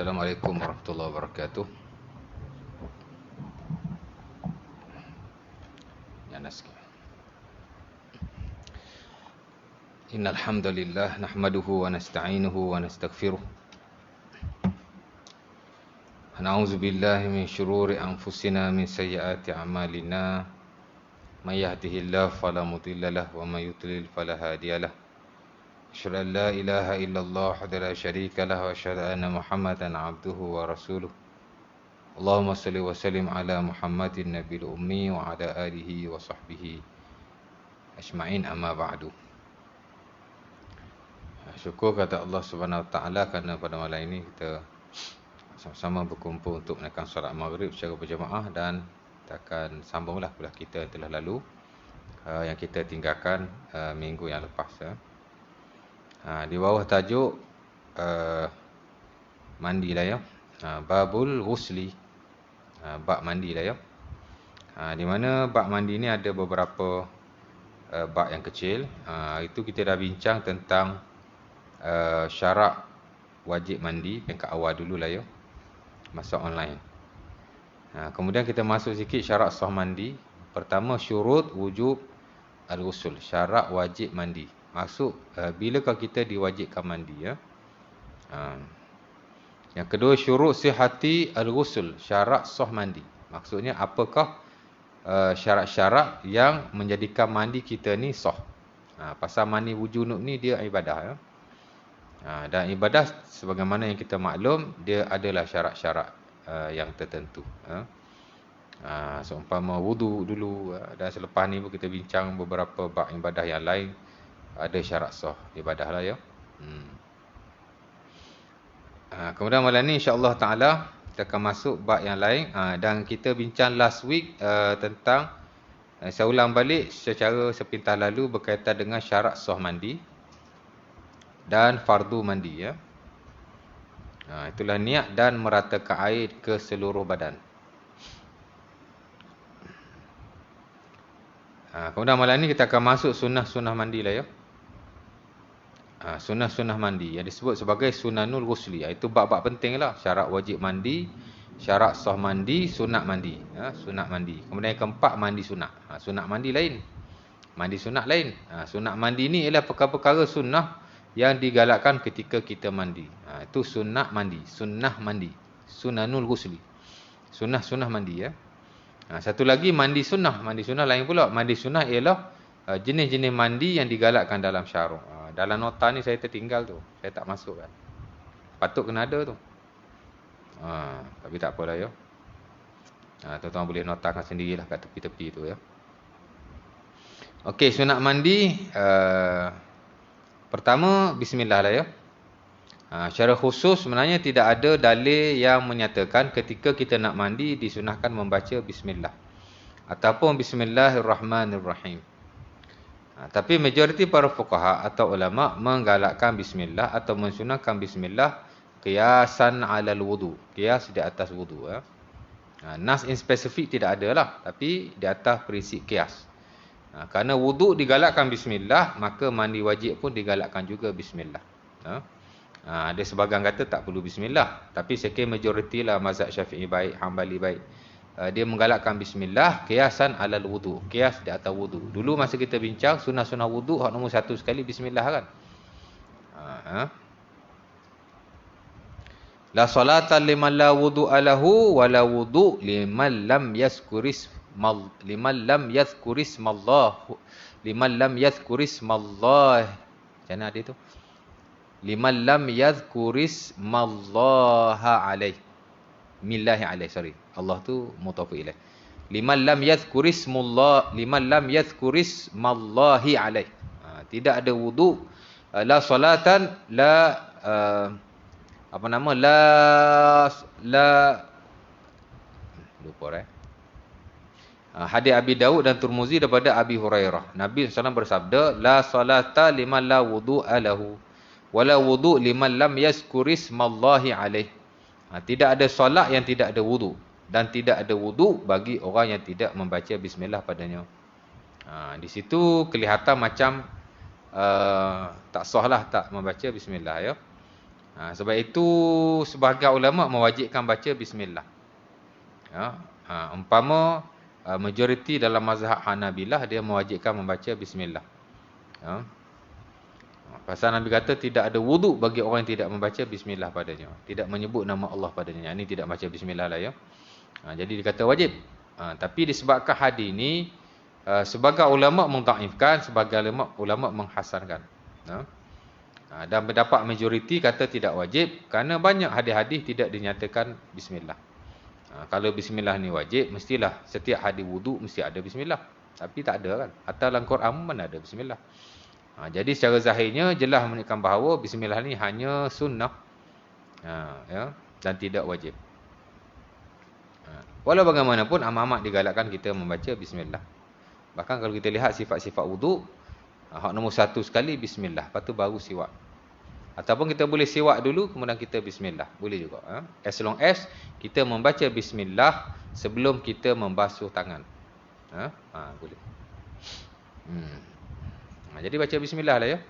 Assalamualaikum warahmatullahi wabarakatuh. Ya naski. Innal hamdalillah nahmaduhu wa nasta'inuhu wa nastaghfiruh. Na'udzu billahi min syururi anfusina min sayyiati a'malina. May yahdihillahu fala mudilla lahu wa may yudlil fala hadiyalah. Asyhadu an la ilaha illallah wahdahu la syarika lahu wa asyhadu anna Muhammadan 'abduhu wa rasuluh. Allahumma salli wa sallim ala Muhammadin nabiyil ummi wa ala alihi wa sahbihi ajma'in, amma ba'du. Syukur kata Allah Subhanahu Wa Taala kerana pada malam ini kita sama-sama berkumpul untuk menaikkan solat maghrib secara berjamaah, dan kita akan sambunglah kuliah kita yang telah lalu yang kita tinggalkan minggu yang lepas. Di bawah tajuk mandilah ya. Babul ghusli, bab mandilah ya. Di mana bab mandi ni ada beberapa bab yang kecil. Itu kita dah bincang tentang syarat wajib mandi peringkat awal dululah ya, masa online. Kemudian kita masuk sikit syarat sah mandi. Pertama, syurut wujub al-ghusl, syarat wajib mandi. Maksud bilakah kita diwajibkan mandi ya. Yang kedua, syurut sihhati al-ghusl, syarat sah mandi. Maksudnya apakah syarat-syarat yang menjadikan mandi kita ni sah. Pasal mandi junub ni dia ibadah ya. Dan ibadah sebagaimana yang kita maklum, dia adalah syarat-syarat yang tertentu. Seumpama wudu dulu, dan selepas ni pun kita bincang beberapa bab ibadah yang lain, ada syarat sah ibadah lah ya. Kemudian malam ni insya-Allah taala kita akan masuk bab yang lain, dan kita bincang last week tentang, saya ulang balik secara sepintas lalu berkaitan dengan syarat sah mandi dan fardu mandi ya. Itulah niat dan meratakan air ke seluruh badan. Kemudian malam ni kita akan masuk sunnah-sunnah mandi lah ya. Sunnah-sunnah mandi yang disebut sebagai sunanul ghusli. Itu bab-bab penting lah. Syarat wajib mandi, syarat sah mandi, sunat mandi. Sunat mandi. Kemudian yang keempat, mandi sunat. Sunat mandi lain, mandi sunat lain. Sunat mandi ni ialah perkara-perkara sunnah yang digalakkan ketika kita mandi. Itu sunnah mandi, sunnah mandi, sunanul ghusli, sunnah-sunnah mandi ya. Satu lagi mandi sunnah. Mandi sunnah lain pula. Mandi sunnah ialah jenis-jenis mandi yang digalakkan dalam syarah. Dalam nota ni saya tertinggal tu, saya tak masukkan. Patut kena ada tu. Tapi tak apalah ya. Tuan-tuan boleh notakan sendirilah kat tepi-tepi tu ya. Okey, sunat mandi. Pertama, bismillah lah ya. Secara khusus sebenarnya tidak ada dalil yang menyatakan ketika kita nak mandi disunahkan membaca bismillah ataupun bismillahirrahmanirrahim. Tapi majoriti para fuqaha atau ulama menggalakkan bismillah atau mensunahkan bismillah qiyasan alal wudu, qiyas di atas wudu ya. Nas in spesifik tidak ada lah, tapi di atas prinsip qiyas. Kerana wudu digalakkan bismillah, maka mandi wajib pun digalakkan juga bismillah. Ada sebahagian kata tak perlu bismillah, tapi sekiranya majoriti lah mazhab Syafi'i baik, Hambali baik, dia menggalakkan bismillah qiyasan alal wudu, qiyas di atas wudu. Dulu masa kita bincang sunah-sunah wudu, hak nombor satu sekali bismillah kan. La salata liman la wudu'a lahu wa la wudu' liman lam yazkuris liman lam yadhkurismallah, liman lam yadhkurismallah. Macam mana dia tu? Liman lam yadhkurismallaha alaih, millahi alaih, sorry, Allah tu mudhaf ilaih. Liman lam yadhkurismullah, liman lam yadhkurismallahi alaih. Tidak ada wudu, la salatan, la lupa hadis Abi Daud dan Tirmizi daripada Abi Hurairah. Nabi SAW bersabda, la salata liman la wudu'a lahu wala wudu' liman lam yazkurismallahi alaih. Tidak ada solat yang tidak ada wudu, dan tidak ada wudu bagi orang yang tidak membaca bismillah padanya. Di situ kelihatan macam tak sah lah tak membaca bismillah ya. Sebab itu sebahagian ulama mewajibkan baca bismillah. Umpama majoriti dalam mazhab Hanabilah dia mewajibkan membaca bismillah. Pasal Nabi kata tidak ada wuduk bagi orang yang tidak membaca bismillah padanya. Tidak menyebut nama Allah padanya. Ini tidak baca bismillah lah ya. Jadi dikata wajib. Tapi disebabkan hadis ini sebagai ulama mentaifkan, sebagai ulama menghasankan. Dan pendapat majoriti kata tidak wajib kerana banyak hadis-hadis tidak dinyatakan bismillah. Kalau bismillah ni wajib, mestilah setiap hadis wuduk mesti ada bismillah. Tapi tak ada kan. Atau dalam Quran mana ada bismillah. Jadi secara zahirnya jelas menunjukkan bahawa bismillah ni hanya sunnah. Dan tidak wajib. Walau bagaimanapun amat-amat digalakkan kita membaca bismillah. Bahkan kalau kita lihat sifat-sifat wuduk, hak nombor satu sekali bismillah, lepas tu baru siwak. Ataupun kita boleh siwak dulu kemudian kita bismillah, boleh juga. As long as kita membaca bismillah sebelum kita membasuh tangan. Boleh. Jadi baca bismillah lah ya.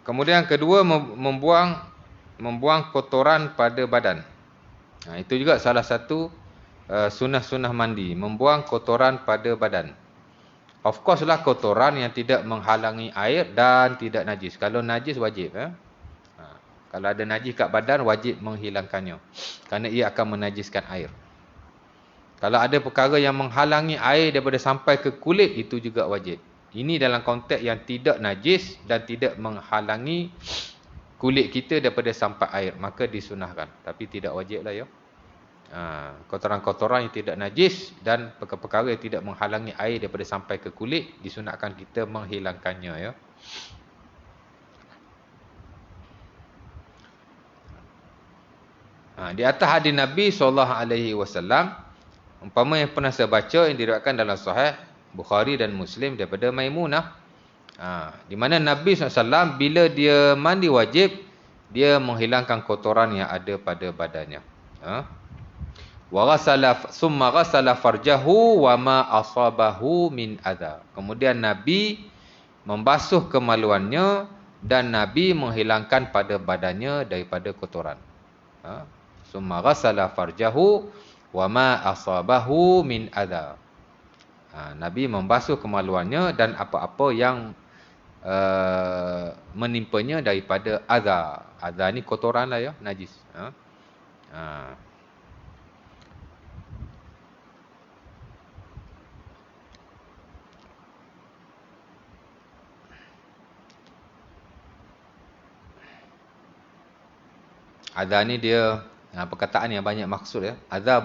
Kemudian kedua, membuang kotoran pada badan. Itu juga salah satu sunnah-sunnah mandi, membuang kotoran pada badan. Of course lah kotoran yang tidak menghalangi air dan tidak najis. Kalau najis wajib. Kalau ada najis kat badan wajib menghilangkannya. Kerana ia akan menajiskan air. Kalau ada perkara yang menghalangi air daripada sampai ke kulit, itu juga wajib. Ini dalam konteks yang tidak najis dan tidak menghalangi kulit kita daripada sampai air. Maka disunahkan. Tapi tidak wajib lah ya. Kotoran-kotoran yang tidak najis dan perkara-perkara yang tidak menghalangi air daripada sampai ke kulit, disunahkan kita menghilangkannya ya. Di atas hadis Nabi SAW, umpama yang pernah saya baca yang diriwayatkan dalam Sahih Bukhari dan Muslim daripada Maimunah, di mana Nabi SAW bila dia mandi wajib, dia menghilangkan kotoran yang ada pada badannya. Summa ghasala farjahu wa ma asabahu min adha. Kemudian Nabi membasuh kemaluannya dan Nabi menghilangkan pada badannya daripada kotoran. Summa ghasala farjahu wa ma asabahu min adha. Nabi membasuh kemaluannya dan apa-apa yang menimpanya daripada adha. Adha ni kotoran lah ya, najis. Adha ni dia perkataan yang banyak maksud ya. Adha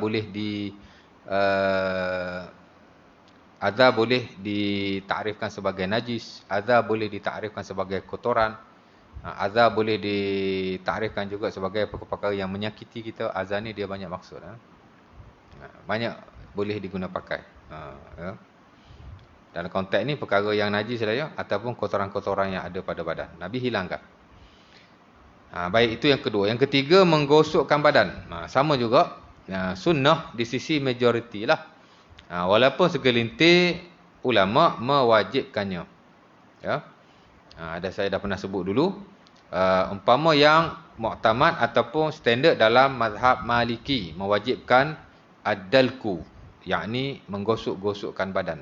boleh ditakrifkan sebagai najis, adha boleh ditakrifkan sebagai kotoran, adha boleh ditakrifkan juga sebagai perkara yang menyakiti kita. Adha ni dia banyak maksud. Banyak boleh diguna pakai. Dalam konteks ni perkara yang najis lah ya, ataupun kotoran-kotoran yang ada pada badan, Nabi hilangkan. Baik, itu yang kedua. Yang ketiga, menggosokkan badan. Sama juga sunnah di sisi majoriti lah. Walaupun segelintir ulama mewajibkannya. Ya. Saya dah pernah sebut dulu. Umpama yang muktamad ataupun standard dalam mazhab Maliki mewajibkan ad-dalku, yakni menggosok-gosokkan badan.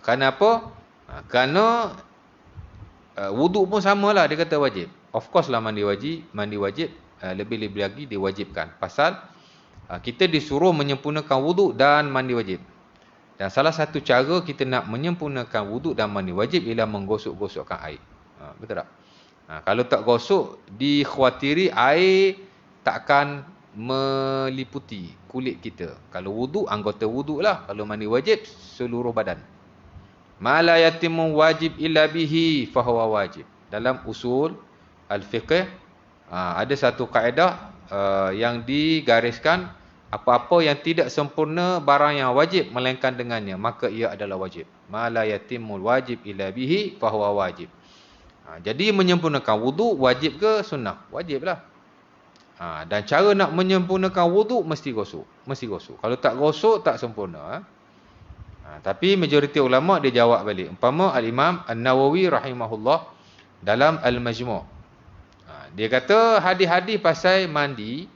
Kerana apa? Kerana wuduk pun samalah, dia kata wajib. Of course lah mandi wajib, lebih-lebih lagi diwajibkan. Pasal kita disuruh menyempurnakan wuduk dan mandi wajib. Dan salah satu cara kita nak menyempurnakan wuduk dan mandi wajib ialah menggosok-gosokkan air. Betul tak? Kalau tak gosok, dikhawatiri air takkan meliputi kulit kita. Kalau wuduk, anggota wuduk lah. Kalau mandi wajib, seluruh badan. Ma la yatimmu wajib illa bihi fahuwa wajib. Dalam usul al-fiqh ada satu kaedah yang digariskan, apa-apa yang tidak sempurna barang yang wajib melainkan dengannya, maka ia adalah wajib. Ma la yatimmul wajib illa bihi fahuwa wajib. Jadi menyempurnakan wuduk wajib ke sunnah? Wajiblah. Dan cara nak menyempurnakan wuduk mesti gosok. Mesti gosok. Kalau tak gosok tak sempurna. Tapi majoriti ulama dia jawab balik. Umpama Al-Imam An-Nawawi rahimahullah dalam Al-Majmu'. Dia kata hadis-hadis pasal mandi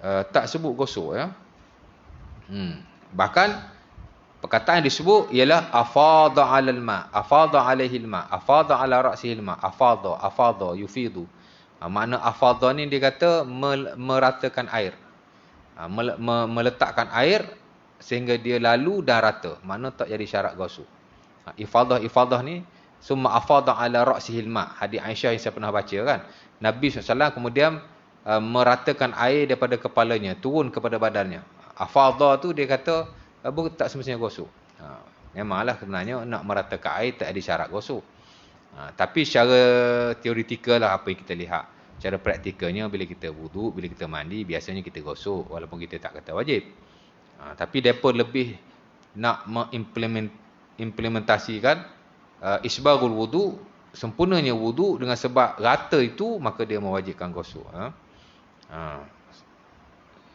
tak sebut gosok ya. Bahkan perkataan yang disebut ialah afadha 'alal ma, afadha 'alaihi al-ma, afadha 'ala ra'sihi al-ma, afadha yufidu. Makna afadha ni dia kata meratakan air. Meletakkan air sehingga dia lalu dan rata. Makna tak jadi syarat gosok. Ifadah ni summa afadha 'ala ra'sihi al-ma. Hadis Aisyah yang saya pernah baca kan. Nabi SAW kemudian meratakan air daripada kepalanya turun kepada badannya. Afadha tu dia kata tak semestinya gosok. Memanglah sebenarnya nak meratakan air tak ada syarat gosok. Tapi secara teoretikal lah apa yang kita lihat. Secara praktikalnya bila kita wuduk, bila kita mandi, biasanya kita gosok walaupun kita tak kata wajib. Tapi mereka lebih nak mengimplementasikan isbagul wuduk, sempurnanya wuduk dengan sebab rata itu, maka dia mewajibkan gosok.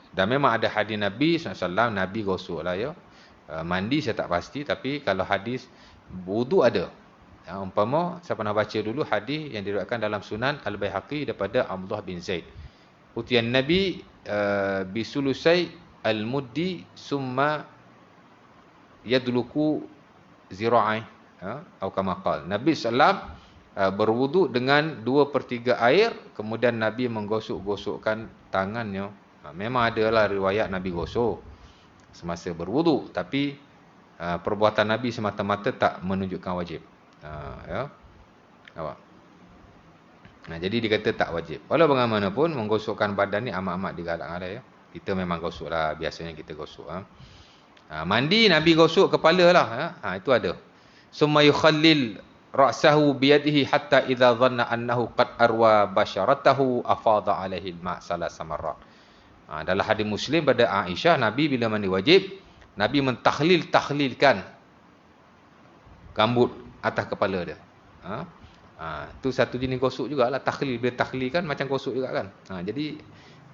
Dan memang ada hadis Nabi SAW, Nabi gosok lah ya. Mandi saya tak pasti, tapi kalau hadis wuduk ada. Umpama saya pernah baca dulu hadis yang diriwayatkan dalam Sunan Al-Baihaqi daripada Abdullah bin Zaid. Utiyan Nabi bisulusai al-muddi summa yadluku zira'i, atau kama qala. Nabi sallam berwuduk dengan 2/3 air, kemudian Nabi menggosok-gosokkan tangannya. Memang adalah riwayat Nabi gosok semasa berwuduk, tapi perbuatan Nabi semata-mata tak menunjukkan wajib. Ya. Jadi dia kata tak wajib. Walau bagaimanapun menggosokkan badan ni amat-amat digalak-galak ya. Kita memang gosoklah, biasanya kita gosok. Mandi Nabi gosok kepala lah. Itu ada. Summa yukhallil ra'sahu biyadihi hatta idza dhanna annahu qad arwa basharatahu afadha alaihi al-ma' salasa marrat. Dalam hadis Muslim pada Aisyah, Nabi bila mandi wajib, Nabi mentahlilkan rambut atas kepala dia. Tu satu jenis gosok jugalah. Tahlil, bila tahlil kan macam gosok juga kan. Jadi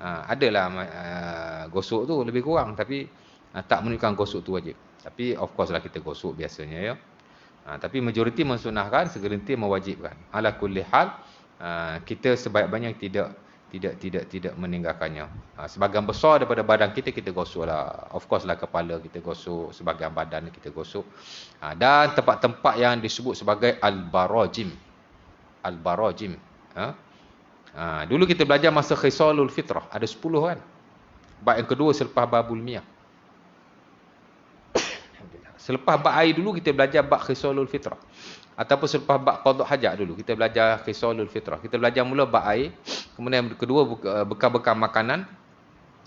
adalah gosok tu lebih kurang, tapi tak menunjukkan gosok tu wajib. Tapi of course lah kita gosok biasanya ya. Tapi majoriti mensunahkan, segelintir mewajibkan. Ala kulli hal, kita sebaik-banyak tidak meninggalkannya. Sebahagian besar daripada badan kita gosok lah. Of course lah kepala kita gosok, sebahagian badan kita gosok. Dan tempat-tempat yang disebut sebagai al-barajim. Al-barajim. Dulu kita belajar masa khisalul fitrah. Ada 10 kan. Bab yang kedua selepas babul miyah. Selepas bab air dulu kita belajar bab khisalul fitrah. Ataupun selepas bab qada hajat dulu kita belajar khisalul fitrah. Kita belajar mula bab air, kemudian yang kedua bekal-bekal makanan,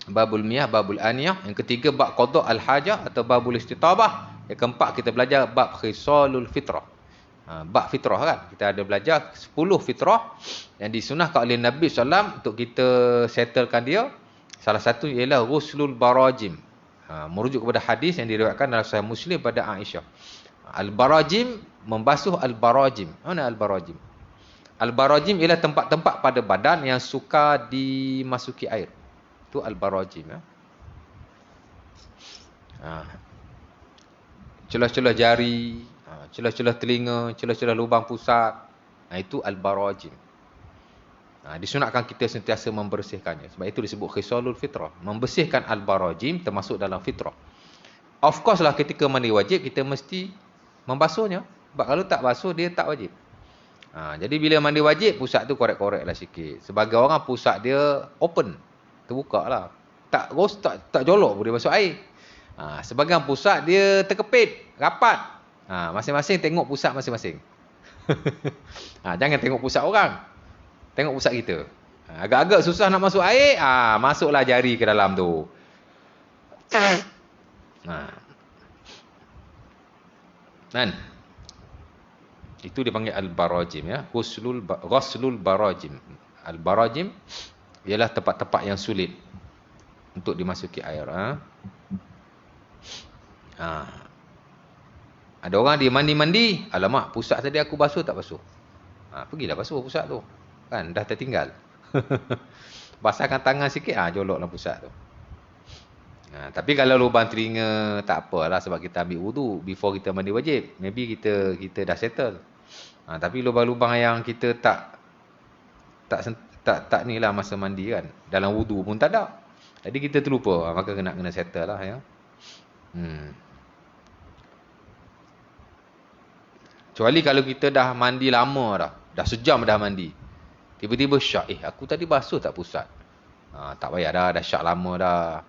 babul miyah, babul aniyah, yang ketiga bab qada al hajah atau babul istitabah, yang keempat kita belajar bab khisalul fitrah. Bab fitrah kan. Kita ada belajar 10 fitrah yang disunahkan oleh Nabi SAW untuk kita settlekan dia. Salah satu ialah ghuslul barajim. Merujuk kepada hadis yang diriwayatkan dalam Sahih Muslim pada Aisyah. Al-barajim, membasuh al-barajim. Mana al-barajim? Al-barajim ialah tempat-tempat pada badan yang suka dimasuki air. Itu al-barajim. Celah-celah jari, celah-celah telinga, celah-celah lubang pusat. Itu al-barajim. Disunatkan kita sentiasa membersihkannya. Sebab itu disebut khisalul fitrah. Membersihkan al-barajim termasuk dalam fitrah. Of course lah ketika mandi wajib kita mesti membasuhnya. Sebab kalau tak basuh dia tak wajib. Jadi bila mandi wajib pusat tu korek-korek lah sikit. Sebagai orang pusat dia open. Terbuka lah. Tak jolok pun dia basuh air. Sebagian pusat dia terkepit. Rapat. Masing-masing tengok pusat masing-masing. Jangan tengok pusat orang. Tengok pusat kita. Agak-agak susah nak masuk air. Masuklah jari ke dalam tu. Kan? Itu dipanggil al-barajim ya. Ghuslul barajim. Al-barajim ialah tempat-tempat yang sulit untuk dimasuki air. Ada orang dia mandi-mandi, alamak pusat tadi aku basuh tak basuh. Pergilah basuh pusat tu. Kan dah tertinggal. Basahkan tangan sikit, joloklah pusat tu. Tapi kalau lubang telinga tak apalah sebab kita ambil wudu before kita mandi wajib. Maybe kita dah settle. Tapi lubang-lubang yang kita tak ni lah masa mandi kan. Dalam wudu pun tak ada. Jadi kita terlupa, maka kena settle lah ya. Kecuali kalau kita dah mandi lama dah sejam dah mandi. Tiba-tiba syak, aku tadi basuh tak pusat. Tak payah dah syak lama dah.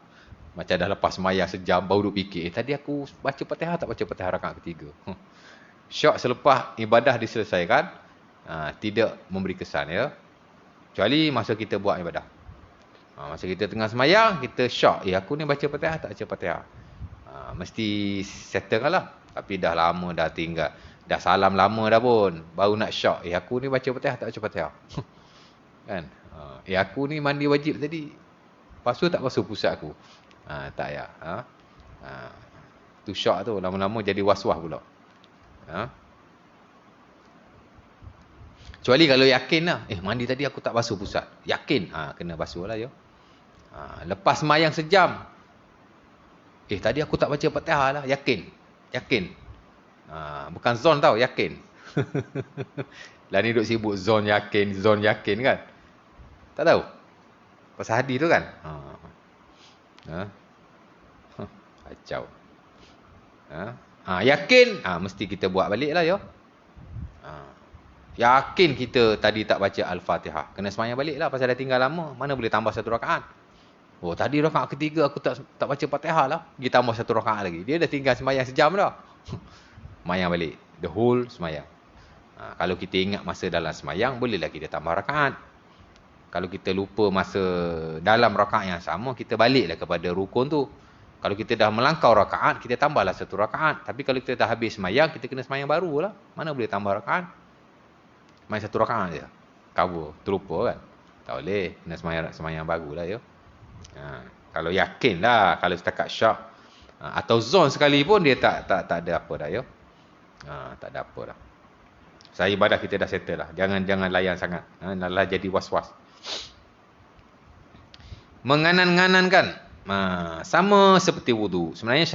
Macam dah lepas sembahyang sejam baru duk fikir, tadi aku baca Fatihah tak baca Fatihah rakaat ketiga. Syak selepas ibadah diselesaikan, tidak memberi kesan ya. Kecuali masa kita buat ibadah. Masa kita tengah sembahyang, kita syak, aku ni baca Fatihah tak baca Fatihah. Mesti settle lah. Tapi dah lama dah tinggal. Dah salam lama dah pun, baru nak syak, aku ni baca Fatihah tak baca Fatihah. Kan? Aku ni mandi wajib tadi, basuh tak basuh pusat aku. Tak ya. Tu syak tu lama-lama jadi was-was pula. Kecuali kalau yakin lah, mandi tadi aku tak basuh pusat. Yakin, kena basuh lah ya. Lepas sembahyang sejam, tadi aku tak baca Fatihah lah. Yakin. Bukan zon tau, yakin. Lah ni duk sibuk zon yakin kan. Tak tahu. Pasal hadis tu kan. Kacau. Yakin, mesti kita buat balik lah ya. Yakin kita tadi tak baca Al-Fatihah, kena sembahyang balik lah pasal dah tinggal lama. Mana boleh tambah satu rakaat. Tadi rakaat ketiga aku tak baca Fatihah lah, pergi tambah satu rakaat lagi. Dia dah tinggal sembahyang sejam dah. Sembahyang balik, the whole sembahyang. Kalau kita ingat masa dalam sembahyang, bolehlah kita tambah rakaat. Kalau kita lupa masa dalam rakaat yang sama, kita baliklah kepada rukun tu. Kalau kita dah melangkau rakaat, kita tambahlah satu rakaat. Tapi kalau kita dah habis sembahyang, kita kena sembahyang baru lah. Mana boleh tambah rakaat? Main satu rakaat je. Cover, terlupa kan? Tak boleh, kena sembahyang baru lah ya. Kalau yakin lah, kalau setakat syak atau zon sekali pun dia tak ada apa dah ya. Tak ada apa dah. Saya ibadah kita dah settle lah. Jangan layan sangat. Lah jadi was-was. Menganan-nganankan. Sama seperti wudu. Sebenarnya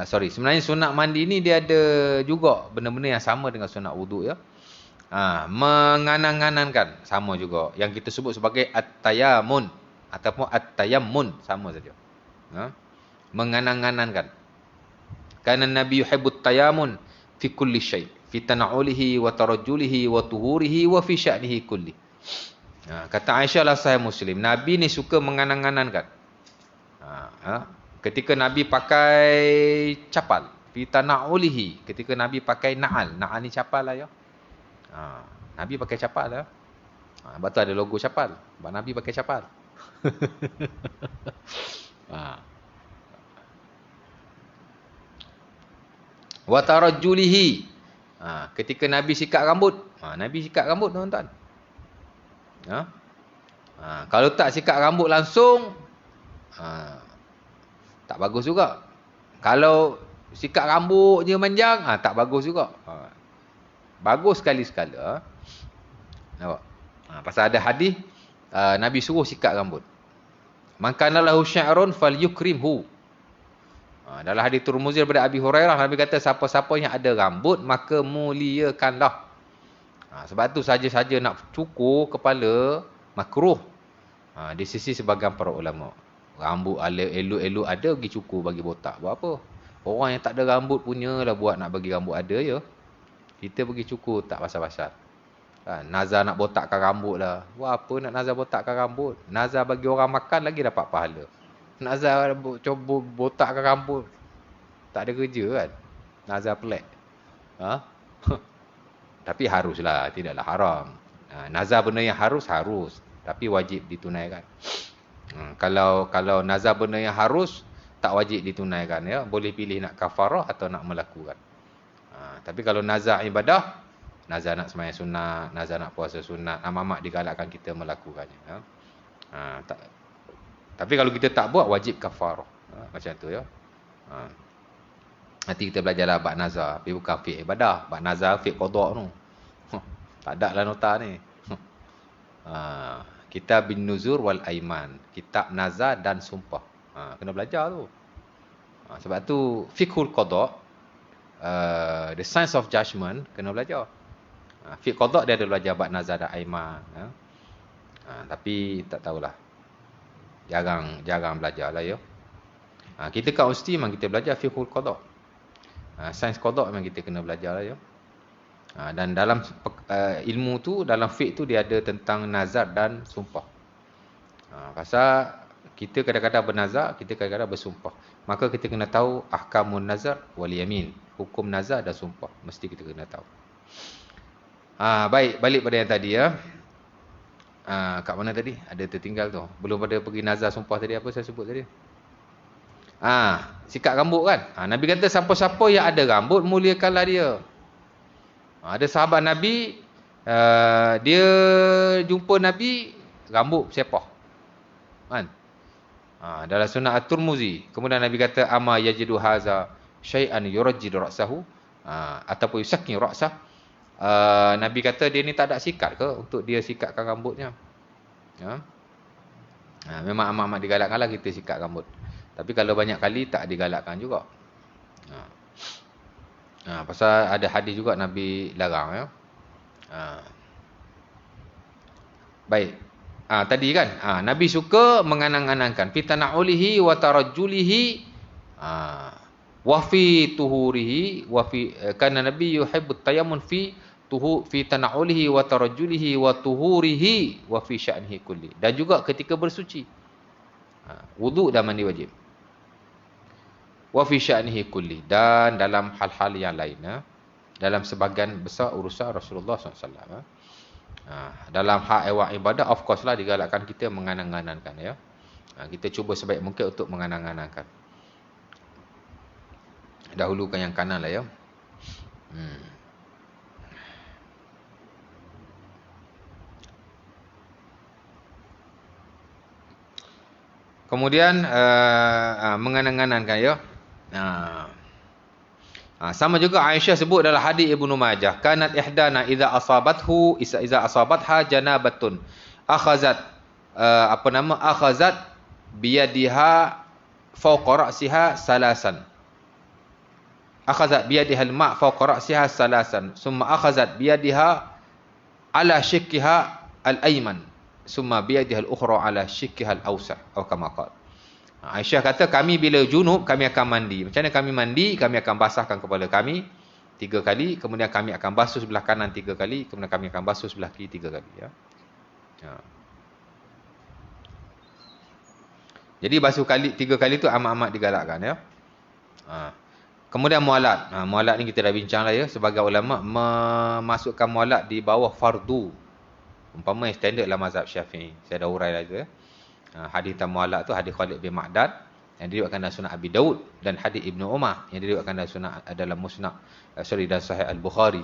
sebenarnya sunat mandi ni dia ada juga benda-benda yang sama dengan sunat wudu ya. Menganan-nganankan sama juga. Yang kita sebut sebagai at-tayamun ataupun at-tayammun, sama saja. Menganan-nganankan. Karena Nabi yuhibbut tayamun fi kulli syai, fi tana'ulihi wa tarajjulihi wa tuhurihi wa fi sya'nihi kulli. Kata Aisyah lah sahih Muslim, Nabi ni suka menganan-nganankan. Ketika Nabi pakai capal, fi tana'ulihi, ketika Nabi pakai na'al ni capal lah ya. Nabi pakai capal lah. Sebab tu ada logo capal. Sebab Nabi pakai capal. Wa tarajjulihi. Ketika Nabi sikat rambut. Nabi sikat rambut tuan-tuan. Kalau tak sikat rambut langsung, tak bagus juga. Kalau sikat rambut je manjang, tak bagus juga. Bagus sekali-sekala. Nampak? Pasal ada hadis, Nabi suruh sikat rambut. Man kana lahu sya'run falyukrimhu. Dalam hadis Tirmizi daripada Abi Hurairah, Nabi kata siapa-siapa yang ada rambut maka muliakanlah. Sebab tu saja-saja nak cukur kepala makruh. Di sisi sebahagian para ulama. Rambut elok-elok ada pergi cukur bagi botak. Buat apa? Orang yang tak ada rambut punya lah buat nak bagi rambut ada ya. Kita pergi cukur tak pasal-pasal. Nazar nak botakkan rambut lah. Buat apa nak nazar botakkan rambut? Nazar bagi orang makan lagi dapat pahala. Nazar coba botakkan rambut, tak ada kerja kan? Nazar pelik. Tapi haruslah, tidaklah haram. Nazar benda yang harus, tapi wajib ditunaikan. Kalau nazar benda yang harus, tak wajib ditunaikan ya. Boleh pilih nak kafarah atau nak melakukan. Tapi kalau nazar ibadah, nazar nak sembahyang sunat, nazar nak puasa sunat, amat digalakkan kita melakukannya. Tapi kalau kita tak buat, wajib kafarah. Macam tu ya. Nanti kita belajarlah bab nazar. Tapi bukan fiqh ibadah. Bab nazar, fiqh qada tu. Tak ada lah nota ni. Kitab bin Nuzur wal Aiman. Kitab nazar dan sumpah. Kena belajar tu. Sebab tu fiqhul qada, the science of judgment, kena belajar. Fiqh qada dia ada belajar bab nazar dan aiman. Tapi tak tahulah. Jarang belajar lah ya. Kita kat universiti memang kita belajar fiqhul qada. Sains qada memang kita kena belajar lah ya. Dan dalam ilmu tu, dalam fiqh tu dia ada tentang nazar dan sumpah. Pasal kita kadang-kadang bernazar, kita kadang-kadang bersumpah. Maka kita kena tahu ahkamun nazar wal yamin. Hukum nazar dan sumpah. Mesti kita kena tahu. Baik, balik pada yang tadi ya. Kat mana tadi? Ada tertinggal tu. Belum pada pergi nazar sumpah tadi, apa saya sebut tadi? Sikat rambut kan? Nabi kata siapa-siapa yang ada rambut, muliakanlah dia. Ada sahabat Nabi, dia jumpa Nabi, rambut sepah. Kan? Dalam sunnah At-Tirmizi. Kemudian Nabi kata, ama yajidu haza syai'an yurajjidu ra'sahu, ataupun yusakki ra'sah. Nabi kata dia ni tak ada sikat ke untuk dia sikatkan rambutnya. Memang amat-amat digalakkan lah kita sikat rambut. Tapi kalau banyak kali tak digalakkan juga. Pasal ada hadis juga Nabi larang ya. Baik. Tadi kan Nabi suka menganang-anangkan fi tanaulihi wa tarajjulihi wa fi tuhurihi wa fi kana Nabi yuhibbut tayammun fi tanaulihi wa tarajjulihi wa tuhurihi wa fi sya'nihi kulli. Dan juga ketika bersuci. Wuduk dan mandi wajib. Wa fi sya'nihi kulli, dan dalam hal-hal yang lain, dalam sebahagian besar urusan Rasulullah SAW. Dalam hak ewan ibadah, of course lah digalakkan kita menganang-anangkan ya. Kita cuba sebaik mungkin untuk menganang-anangkan. Dahulukan yang kanan lah ya. Kemudian menganang-anangkan ya. Sama juga Aisyah sebut dalam hadis Ibnu Majah, kanat ihdana idza asabatha janabatun akhazat akhazat biyadiha fawqa ra'siha salasan. Akhazat biyadiha al-ma' fawqa ra'siha salasan, summa akhazat biyadiha ala shikkiha al-ayman, summa biyadiha al-ukhra ala shikkiha al-awsah, atau kama qala. Aisyah kata, kami bila junub, kami akan mandi. Macam mana kami mandi? Kami akan basahkan kepala kami 3 kali. Kemudian kami akan basuh sebelah kanan 3 kali. Kemudian kami akan basuh sebelah kiri 3 kali. Ya. Jadi basuh 3 kali itu amat-amat digalakkan. Ya. Kemudian mualat. Mualat ni kita dah bincang lah ya. Sebagai ulama' memasukkan mualat di bawah fardu. Umpama yang standard lah mazhab Syafi'i. Saya dah urai lah itu ya. Hadis tentang mualat tu hadis Khalid bin Ma'dad yang diriwayatkan dalam Sunan Abi Daud, dan hadis Ibnu Umar yang diriwayatkan dalam Musnad dan Sahih Al-Bukhari.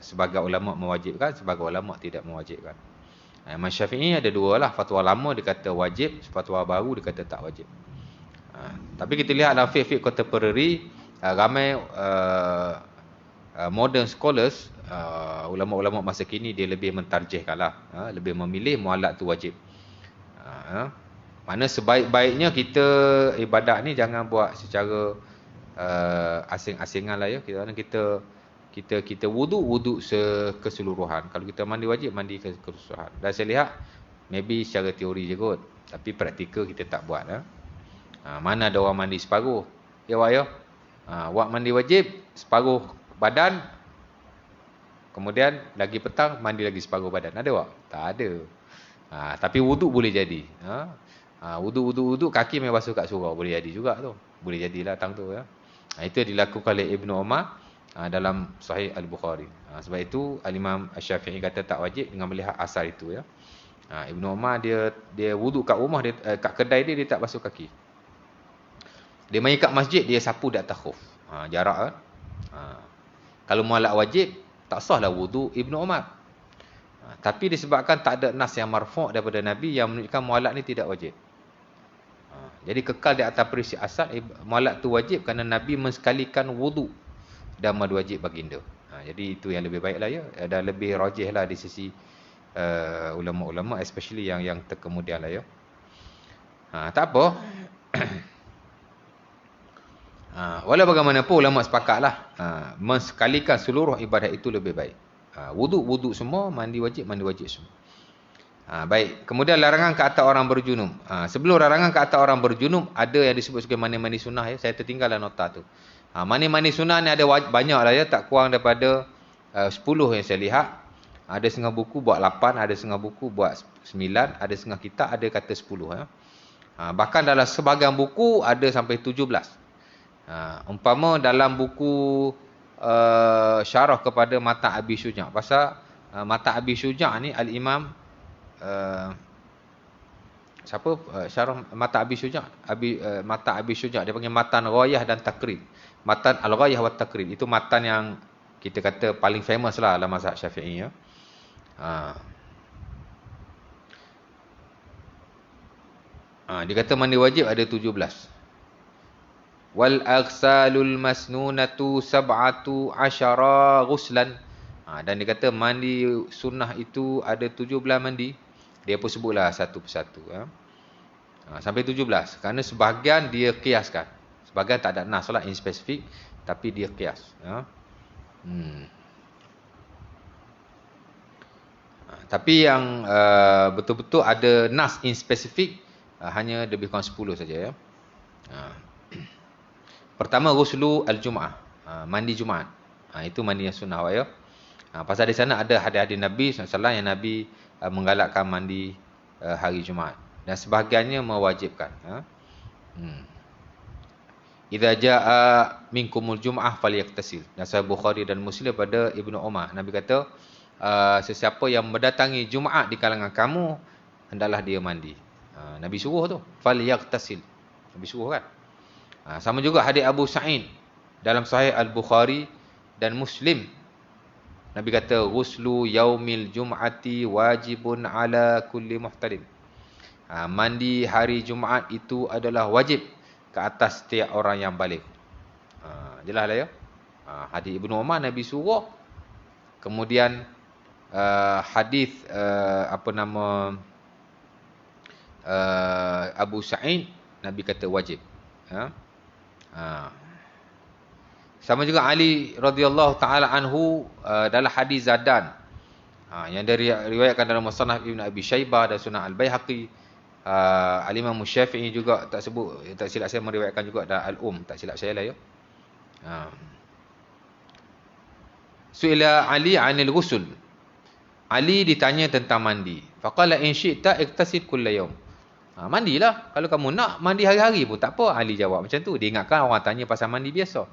Sebagai ulama mewajibkan, sebagai ulama tidak mewajibkan. Imam Syafi'i ada 2 lah, fatwa lama dia kata wajib, fatwa baru dia kata tak wajib. Tapi kita lihat dalam fiqh contemporary, ramai modern scholars, ulama-ulama masa kini dia lebih mentarjihkan lah, lebih memilih mualat tu wajib. Mana sebaik-baiknya kita ibadat ni jangan buat secara asing-asingan lah ya. Kita wuduk keseluruhan. Kalau kita mandi wajib, mandi keseluruhan. Dan saya lihat maybe secara teori je kot, tapi praktikal kita tak buat. Mana ada orang mandi separuh. Ya wak ya. Wak mandi wajib separuh badan, kemudian lagi petang mandi lagi separuh badan. Ada tak? Tak ada. Tapi wuduk boleh jadi. Wuduk kaki main basuh kat surau boleh jadi juga tu. Boleh jadilah tang tu ya. Itu dilakukan oleh Ibnu Umar dalam Sahih Al-Bukhari. Sebab itu Al-Imam Asy-Syafi'i kata tak wajib dengan melihat asal itu ya. Ibnu Umar dia wuduk kat rumah dia, kat kedai dia tak basuh kaki. Dia main kat masjid dia sapu di atas khuf. Jarak kan. Kalau mualat wajib, tak sahlah wudu Ibnu Umar. Tapi disebabkan tak ada nas yang marfu' daripada Nabi yang menunjukkan mualat ni tidak wajib. Jadi kekal di atas prinsip asal mualat tu wajib kerana Nabi mensekalikan wudu dan mandi wajib baginda. Jadi itu yang lebih baik lah ya. Ada lebih rajih lah di sisi ulama-ulama, especially yang terkemudian lah ya. Tak apa. Walau bagaimanapun ulama sepakatlah mensekalikan seluruh ibadat itu lebih baik. Wuduk semua, mandi wajib semua. Baik, kemudian larangan ke atas orang berjunub. Sebelum larangan ke atas orang berjunub, ada yang disebut sebagai mandi sunnah ya. Saya tertinggal dalam nota tu. Mandi sunnah ni ada banyak lah ya, tak kurang daripada 10 yang saya lihat. Ada setengah buku buat 8, ada setengah buku buat 9, ada setengah kitab ada kata 10 ya. Bahkan dalam sebahagian buku ada sampai 17. Umpama dalam buku syarah kepada Matan Abi Syuja'. Pasal Matan Abi Syuja' ni Al-Imam siapa syarah Matan Abi Syuja'? Matan Abi Syuja' dia panggil Matan Ghayah dan Takrib. Matan Al-Ghayah wa Takrib itu matan yang kita kata paling famous lah dalam mazhab Syafi'i ya. Dia kata mandi wajib ada 17. Wal aghsalul masnunatu sab'atu asyara ghuslan. Dan dia kata mandi sunnah itu ada 17 mandi. Dia pun sebutlah satu persatu ya. Sampai 17 kerana sebahagian dia kiaskan. Sebahagian tak ada nas lah in spesifik, tapi dia kias ya. Tapi yang betul-betul ada nas in spesifik hanya lebih kurang 10 saja ya. Pertama ghuslu al-jum'ah, mandi Jumaat. Itu mandi yang sunnah ya. Pasal di sana ada hadis-hadis Nabi SAW yang Nabi menggalakkan mandi hari Jumaat dan sebahagiannya mewajibkan. Idza jaa minkumul jum'ah falyaktasil. Dan Sahih Bukhari dan Muslim pada Ibnu Umar, Nabi kata sesiapa yang mendatangi Jumaat di kalangan kamu hendaklah dia mandi. Nabi suruh tu, falyaktasil. Nabi suruh kan. Sama juga hadis Abu Sa'id dalam Sahih Al-Bukhari dan Muslim. Nabi kata ghuslu yaumil jum'ati wajibun ala kulli muhtalim. Mandi hari Jumaat itu adalah wajib ke atas setiap orang yang balik. Jelas lah ya. Hadis Ibnu Umar Nabi suruh. Kemudian hadis Abu Sa'id Nabi kata wajib. Sama juga Ali radhiyallahu taala anhu dalam hadis Zadan yang diriwayatkan dalam Musannaf Ibn Abi Syaibah dan Sunan Al-Baihaqi. Al-Imam Syafi'i juga tak silap saya meriwayatkan juga dalam tak silap saya lah ya. Su'ila Ali 'anil ghusl. Ali ditanya tentang mandi. Faqala in syi'ta iktasil kulla yaum. Mandilah. Kalau kamu nak mandi hari-hari pun tak apa. Ali jawab macam tu. Dia ingatkan orang tanya pasal mandi biasa.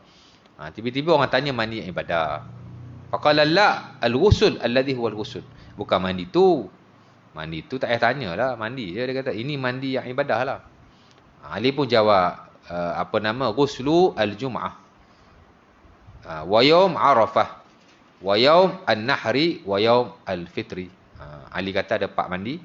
Tiba-tiba orang tanya mandi yang ibadah. Faqala la al-ghusl alladhi huwa al-ghusl. Bukan mandi tu. Mandi tu tak payah tanyalah. Mandi je dia kata. Ini mandi yang ibadah lah. Ali pun jawab ghuslu al-jum'ah. Wa yaum Arafah. Wa yaum an-nahri wa yaum al-fitri. Ali kata ada 4 mandi.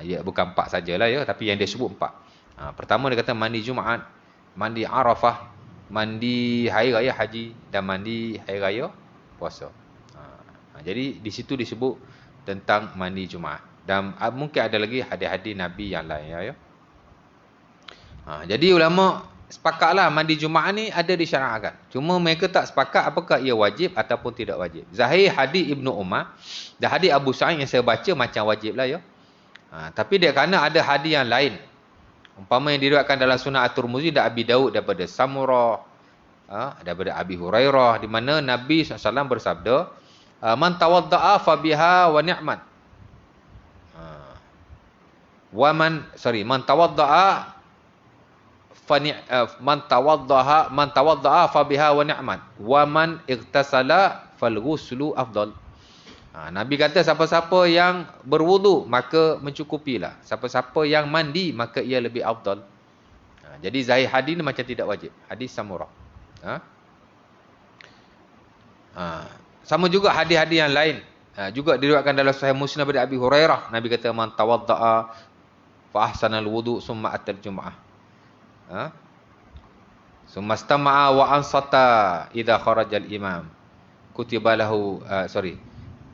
Ya bukan 4 sajalah ya, tapi yang dia sebut 4. Pertama dia kata mandi Jumaat, mandi Arafah, mandi hari raya haji dan mandi hari raya puasa. Jadi di situ disebut tentang mandi Jumaat. Dan mungkin ada lagi hadis-hadis Nabi yang lain ya. Jadi ulama sepakatlah mandi Jumaat ni ada disyariatkan. Cuma mereka tak sepakat apakah ia wajib ataupun tidak wajib. Zahir hadis Ibnu Umar dan hadis Abu Sa'id yang saya baca macam wajib lah ya. Tapi dia kerana ada hadis yang lain. Umpama yang diriwayatkan dalam Sunan At-Tirmizi dan Abi Daud daripada Samurah, daripada Abi Hurairah, di mana Nabi SAW bersabda, man tawadda'a fa biha wa ni'mat. Man tawadda'a fa biha wa ni'mat. Wa man igtasala fal ghuslu afdal. Nabi kata siapa-siapa yang berwudu maka mencukupilah. Siapa-siapa yang mandi maka ia lebih afdal. Jadi zahir hadis ni macam tidak wajib. Hadis Samurah. Sama juga hadis-hadis yang lain. Juga diriwayatkan dalam Sahih Muslim dari Abi Hurairah. Nabi kata man tawadda'a fa ahsanal wudu summa atal jum'ah. Summa istama'a wa ansata idza kharajal imam. kutibalahu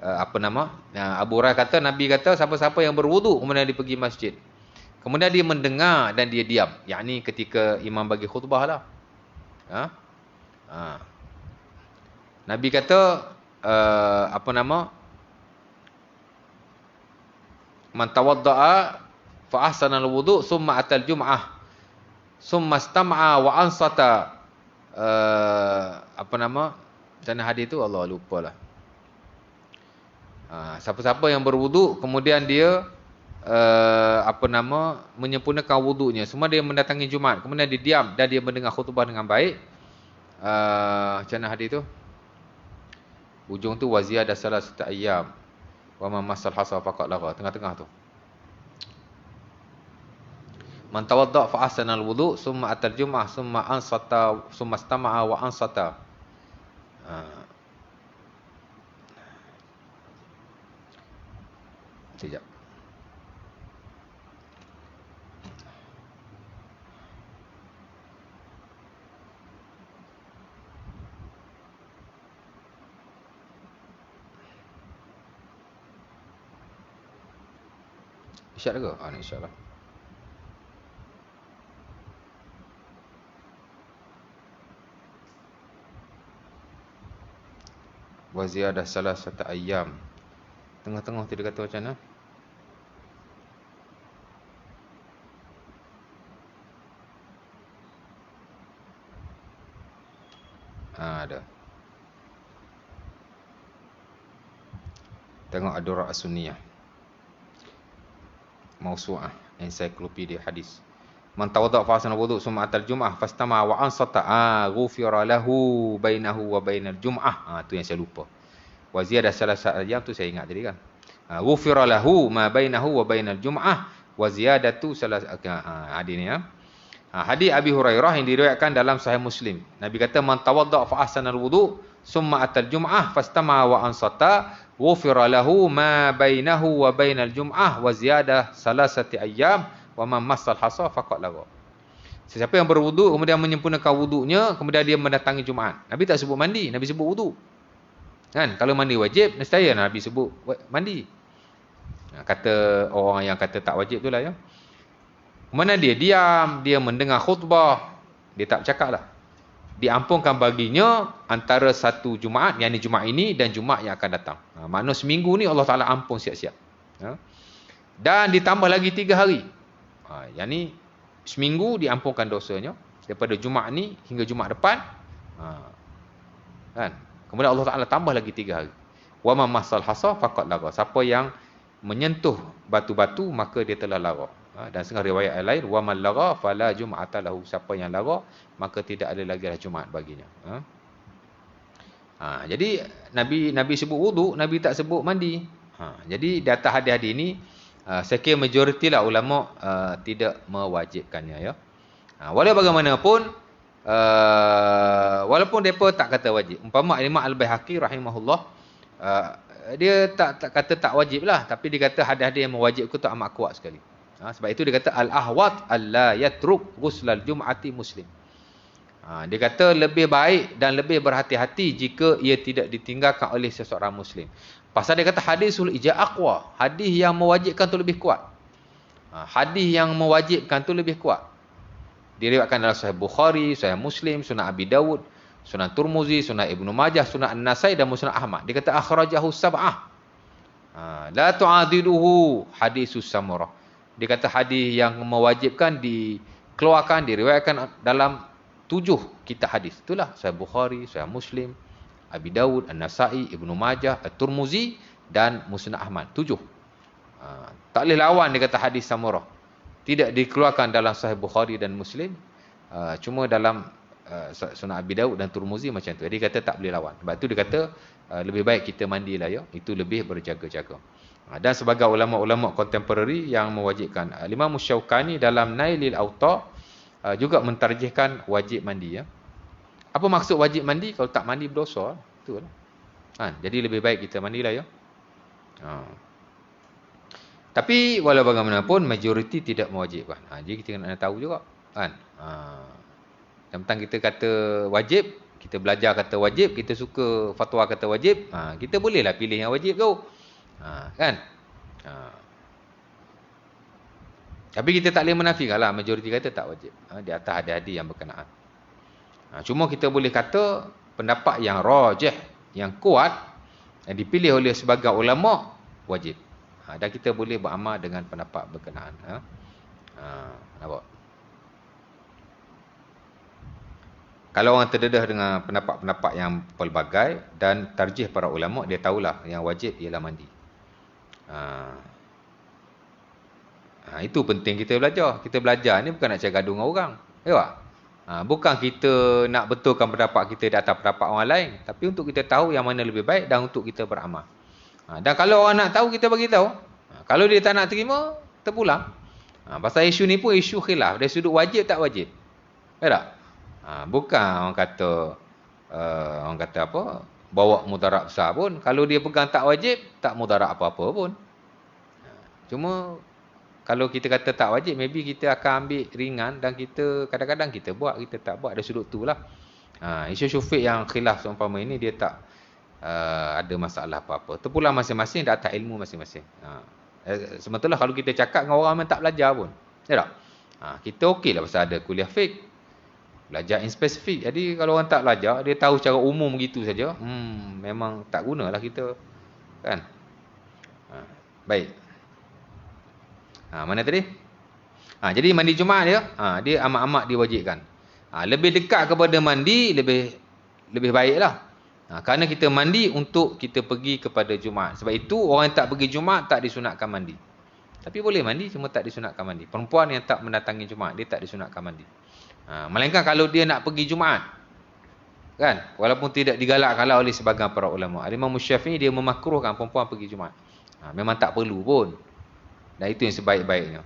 Abu Hurairah kata, Nabi kata siapa-siapa yang berwuduk kemudian dia pergi masjid, kemudian dia mendengar dan dia diam, yakni ketika imam bagi khutbah lah. Nabi kata man tawadda'a fa ahsana al-wudu' thumma atal jum'ah thumma istama'a wa ansata macam hadis tu Allah lupalah. Siapa-siapa yang berwuduk kemudian dia menyempurnakan wuduknya, semua dia mendatangi Jumaat, kemudian dia diam dan dia mendengar khutbah dengan baik. Macam mana hadis tu? Ujung tu waziyadah salasata ayyam wa man massal hasa faqad lagha, tengah-tengah tu. Man tawadda fa ahsana al-wudu summa atal jum'ah summa ansata summa istama'a wa ansata. Sekejap. Isyak ke? Ni insyaAllah. Wa ziyadah salasata ayyam. Tengah-tengah tu dia kata macam mana? Ada. Tengok Ad-Durrah As-Sunniyah. Mausu'ah, ensiklopedia hadis. Man tawadda fa ahsana wudu' summa atal jum'ah fastama wa ansata ghufira lahu bainahu wa bainal jum'ah. Tu yang saya lupa. Wa ziyadah salasata ayyam tu saya ingat tadi kan. Ghufira lahu ma bainahu wa bainal jum'ah wa ziyadatu hadis ni ya. Hadis Abi Hurairah yang diriwayatkan dalam Sahih Muslim. Nabi kata man tawadda fa ahsana al-wudu' summa atal jum'ah fastama wa ansata ghufira lahu ma bainahu wa bainal jum'ah wa ziyadah salasati ayyam wa man massal hasa faqad lagha. Sesiapa yang berwuduk kemudian menyempurnakan wuduknya kemudian dia mendatangi Jumaat. Nabi tak sebut mandi, Nabi sebut wuduk. Kan? Kalau mandi wajib, nescaya Nabi sebut mandi. Kata orang yang kata tak wajib itulah ya. Mana dia diam, dia mendengar khutbah, dia tak bercakap lah. Diampunkan baginya antara satu Jumaat, yang ni Jumaat ini dan Jumaat yang akan datang. Maknanya seminggu ni Allah Ta'ala ampun siap-siap. Dan ditambah lagi 3 hari. Yang ni seminggu diampunkan dosanya. Daripada Jumaat ni hingga Jumaat depan. Kan? Kemudian Allah Ta'ala tambah lagi 3 hari. Wa man massal hasa faqad lagha. Siapa yang menyentuh batu-batu maka dia telah lara. Dan setengah riwayat yang lain, wa man lagha fala jum'ata lahu. Siapa yang lara maka tidak ada lagi Jumaat baginya. Jadi Nabi sebut wuduk, Nabi tak sebut mandi. Jadi di atas hadis-hadis ini saya kira majoriti lah ulama tidak mewajibkannya ya. Walau bagaimanapun walaupun mereka tak kata wajib. Umpama Imam Al-Baihaqi rahimahullah, dia tak kata tak wajib lah, tapi dia kata hadis-hadis yang mewajibkan tu amat kuat sekali. Sebab itu dia kata al-ahwat alla yatruk ghuslal jum'ati muslim. Dia kata lebih baik dan lebih berhati-hati jika ia tidak ditinggalkan oleh seseorang muslim. Pasal dia kata hadisul ija aqwa, hadis yang mewajibkan tu lebih kuat. Hadis yang mewajibkan tu lebih kuat. Diriwayatkan dalam Sahih Bukhari, Sahih Muslim, Sunan Abi Dawud, Sunan Turmuzi, Sunan Ibnu Majah, Sunan An-Nasai dan Musnad Ahmad. Dia kata akhrajahu sab'ah. La tu'adiluhu hadisus samurah. Dia kata hadis yang mewajibkan dikeluarkan, diriwayatkan dalam 7 kitab hadis. Itulah Sahih Bukhari, Sahih Muslim, Abi Dawud, An-Nasai, Ibnu Majah, At-Turmuzi dan Musnad Ahmad. 7. Tak boleh lawan dia kata hadis samurah. Tidak dikeluarkan dalam Sahih Bukhari dan Muslim. Cuma dalam Sunan Abi Dawud dan Turmuzi macam tu. Dia kata tak boleh lawan. Sebab tu dia kata lebih baik kita mandilah ya. Itu lebih berjaga-jaga. Dan sebagai ulama-ulama kontemporari yang mewajibkan. Imam Syaukani dalam Nailil Awtar juga mentarjihkan wajib mandi ya. Apa maksud wajib mandi? Kalau tak mandi berdosa. Betul. Jadi lebih baik kita mandilah ya. Tapi walau bagaimanapun majoriti tidak mewajibkan. Jadi kita kena tahu juga kan. Tentang kita kata wajib, Kita belajar kata wajib, kita suka fatwa kata wajib, kita bolehlah pilih yang wajib tu. Kan? Tapi kita tak boleh menafikan lah, majoriti kata tak wajib. Di atas hadis-hadis yang berkenaan. Cuma kita boleh kata pendapat yang rajih, yang kuat, yang dipilih oleh sebagian ulama, wajib. Dan kita boleh beramal dengan pendapat berkenaan. Nampak? Kalau orang terdedah dengan pendapat-pendapat yang pelbagai dan tarjih para ulama, dia tahulah yang wajib ialah mandi. Itu penting kita belajar. Kita belajar ni bukan nak cari gaduh dengan orang. Ya tak? Bukan kita nak betulkan pendapat kita di atas pendapat orang lain, tapi untuk kita tahu yang mana lebih baik dan untuk kita beramal. Dan kalau orang nak tahu, kita bagi tahu. Kalau dia tak nak terima, terpulang. Pasal isu ni pun isu khilaf. Dari sudut wajib tak wajib. Ya tak? Bukan orang kata apa, bawa mudarat besar pun. Kalau dia pegang tak wajib, tak mudarat apa-apa pun. Cuma kalau kita kata tak wajib, maybe kita akan ambil ringan dan kita kadang-kadang kita buat, kita tak buat. Dari sudut tu lah. Isu syufik yang khilaf seumpama ini, dia tak ada masalah apa-apa. Terpulang masing-masing dan atas ilmu masing-masing. Sementara kalau kita cakap dengan orang yang tak belajar pun. Ya tak? Kita okey lah pasal ada kuliah fiqh. Belajar in spesifik. Jadi kalau orang tak belajar, dia tahu secara umum begitu saja, memang tak gunalah kita. Kan? Baik. Mana tadi? Jadi mandi Jumaat dia, dia amat-amat diwajibkan. Lebih dekat kepada mandi, lebih baiklah. Kerana kita mandi untuk kita pergi kepada Jumaat. Sebab itu orang yang tak pergi Jumaat tak disunatkan mandi. Tapi boleh mandi, cuma tak disunatkan mandi. Perempuan yang tak mendatangi Jumaat, dia tak disunatkan mandi. Melainkan kalau dia nak pergi Jumaat, kan, walaupun tidak digalakkanlah oleh sebagian para ulama. Imam Syafi'i dia memakruhkan perempuan pergi Jumaat. Memang tak perlu pun. Dan itu yang sebaik-baiknya.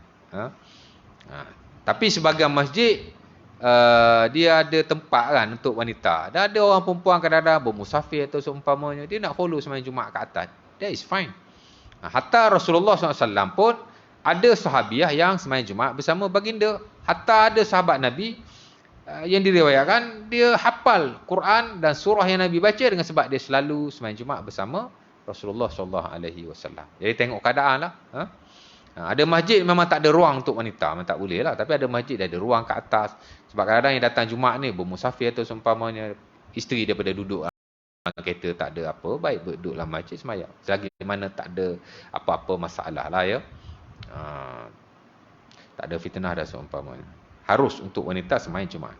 Tapi sebagian masjid dia ada tempat kan untuk wanita. Dan ada orang perempuan kadang-kadang bermusafir atau seumpamanya, dia nak follow sembahyang Jumaat ke atas. That is fine. Hatta Rasulullah SAW pun ada sahabiah yang sembahyang Jumaat bersama baginda. Hatta ada sahabat Nabi yang diriwayatkan dia hafal Quran dan surah yang Nabi baca dengan sebab dia selalu sembahyang Jumaat bersama Rasulullah SAW. Jadi tengok keadaan lah. Ada masjid memang tak ada ruang untuk wanita, memang tak boleh lah. Tapi ada masjid ada ruang ke atas. Sebab kadang-kadang yang datang Jumaat ni bermusafir atau seumpamanya, isteri daripada duduk kereta tak ada apa, baik duduk dalam masjid sembahyang. Selagi mana tak ada apa-apa masalah lah ya. Tak ada fitnah dan seumpamanya. Harus untuk wanita sembahyang Jumaat.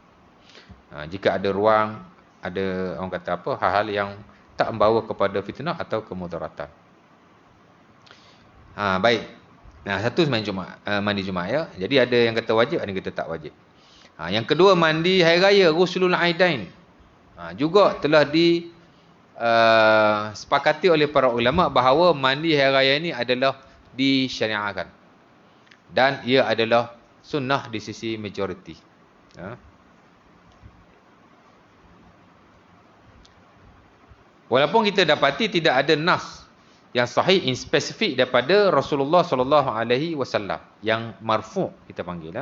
Jika ada ruang, ada orang kata apa, hal-hal yang tak membawa kepada fitnah atau kemudaratan. Baik. Satu sembahyang Jumaat, mandi Jumaat ya. Jadi ada yang kata wajib, ada yang kata tak wajib. Yang kedua mandi hari raya, Ghuslul Aidain. Juga telah sepakati oleh para ulama bahawa mandi hari raya ini adalah disyariatkan. Dan ia adalah sunnah di sisi majoriti. Walaupun kita dapati tidak ada nas yang sahih in spesifik daripada Rasulullah SAW yang marfu' kita panggil.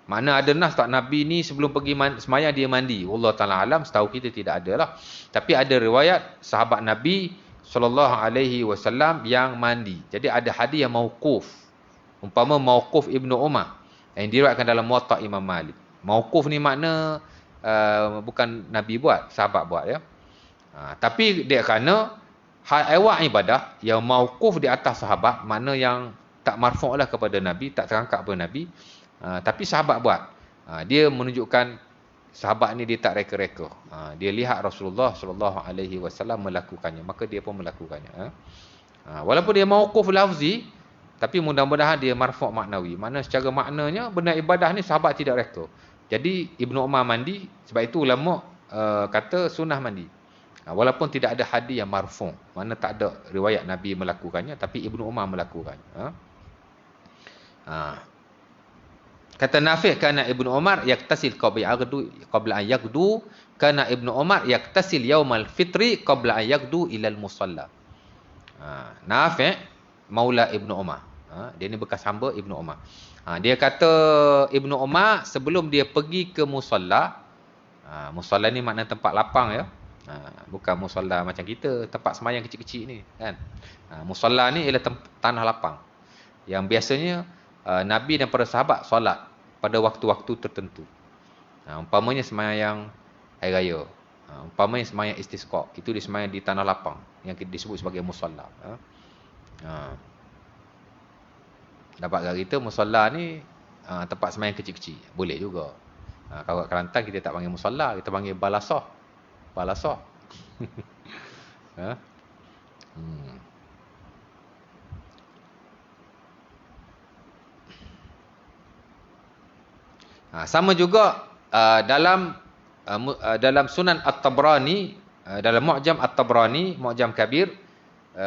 Mana ada nas tak Nabi ni sebelum pergi sembahyang dia mandi. Allah Taala alam, setahu kita tidak ada lah. Tapi ada riwayat sahabat Nabi SAW yang mandi. Jadi ada hadis yang mauquf. Umpama mauquf Ibnu Umar yang diriwayatkan dalam Muwatta' Imam Malik. Mauquf ni makna bukan Nabi buat, sahabat buat ya. Tapi dia kerana hal awak ibadah yang mauquf di atas sahabat, makna yang tak marfu' lah kepada Nabi, tak terangkat kepada Nabi, tapi sahabat buat. Dia menunjukkan sahabat ni dia tak reka-reka. Dia lihat Rasulullah SAW melakukannya, maka dia pun melakukannya. Walaupun dia mauquf lafzi, tapi mudah-mudahan dia marfu' maknawi. Mana secara maknanya benda ibadah ni sahabat tidak reka. Jadi Ibnu Umar mandi, sebab itu ulama kata sunnah mandi. Walaupun tidak ada hadis yang marfu', mana tak ada riwayat Nabi melakukannya, tapi Ibnu Umar melakukannya. Kata Nafi' kana Ibnu Umar yaktasil qabla an yaqdu, kana Ibnu Umar yaktasil yaumal fitri qabla an yaqdu ila al-musalla. Nafi' Maula Ibnu Umar. Dia ni bekas hamba Ibnu Umar. Dia kata Ibnu Umar sebelum dia pergi ke musalla, Musalla ni makna tempat lapang ya. Bukan musalla macam kita, tempat sembahyang kecil-kecil ni kan. Musalla ni ialah tanah lapang. Yang biasanya Nabi dan para sahabat solat pada waktu-waktu tertentu. Umpamanya sembahyang hari raya. Umpamanya sembahyang istisqa, itu disembahyang di tanah lapang yang disebut sebagai musalla. Dapat kat kita musalla ni tempat sembahyang kecil-kecil. Boleh juga. Kalau kat Kelantan kita tak panggil musalla, kita panggil balasah. Balasah. Sama juga dalam Sunan At-Tabrani, dalam Mu'jam At-Tabrani, Mu'jam Kabir,